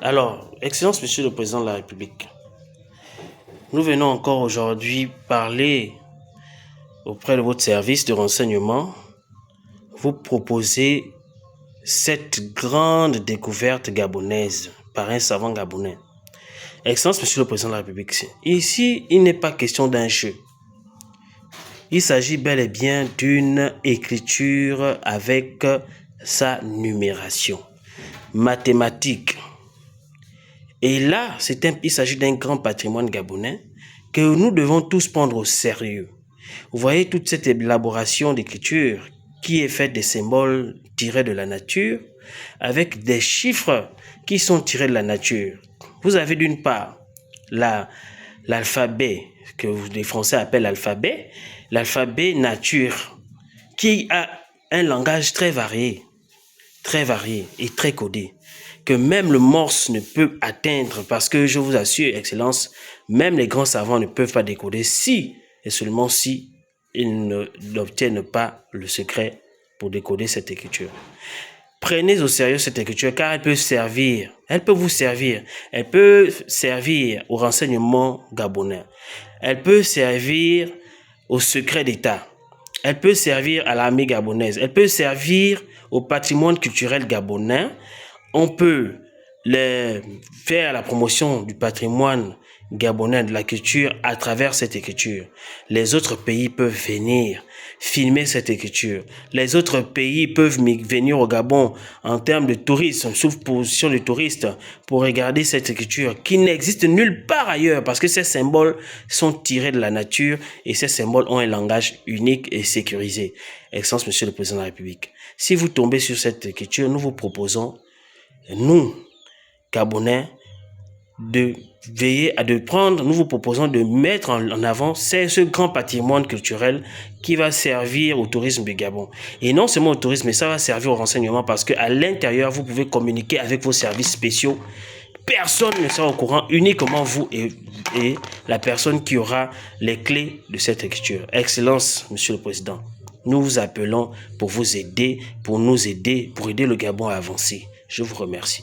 Alors, Excellence Monsieur le Président de la République, nous venons encore aujourd'hui parler auprès de votre service de renseignement, vous proposer cette grande découverte gabonaise par un savant gabonais. Excellence Monsieur le Président de la République, ici, il n'est pas question d'un jeu. Il s'agit bel et bien d'une écriture avec sa numération mathématique. Et là, il s'agit d'un grand patrimoine gabonais que nous devons tous prendre au sérieux. Vous voyez toute cette élaboration d'écriture qui est faite des symboles tirés de la nature avec des chiffres qui sont tirés de la nature. Vous avez d'une part l'alphabet que les Français appellent l'alphabet nature, qui a un langage très varié et très codé, que même le Morse ne peut atteindre, parce que je vous assure, Excellence, même les grands savants ne peuvent pas décoder si et seulement si ils n'obtiennent pas le secret pour décoder cette écriture. Prenez au sérieux cette écriture car elle peut vous servir. Elle peut servir au renseignement gabonais. Elle peut servir au secret d'État. Elle peut servir à l'armée gabonaise. Elle peut servir au patrimoine culturel gabonais. On peut faire la promotion du patrimoine gabonais, de la culture à travers cette écriture. Les autres pays peuvent venir filmer cette écriture. Les autres pays peuvent venir au Gabon en termes de tourisme, sous position de touristes, pour regarder cette écriture qui n'existe nulle part ailleurs parce que ces symboles sont tirés de la nature et ces symboles ont un langage unique et sécurisé. Excellence, Monsieur le Président de la République, si vous tombez sur cette écriture, nous vous proposons, nous, Gabonais, nous vous proposons de mettre en avant ce grand patrimoine culturel qui va servir au tourisme du Gabon. Et non seulement au tourisme, mais ça va servir au renseignement parce qu'à l'intérieur, vous pouvez communiquer avec vos services spéciaux. Personne ne sera au courant, uniquement vous et la personne qui aura les clés de cette écriture. Excellence, Monsieur le Président, nous vous appelons pour vous aider, pour nous aider, pour aider le Gabon à avancer. Je vous remercie.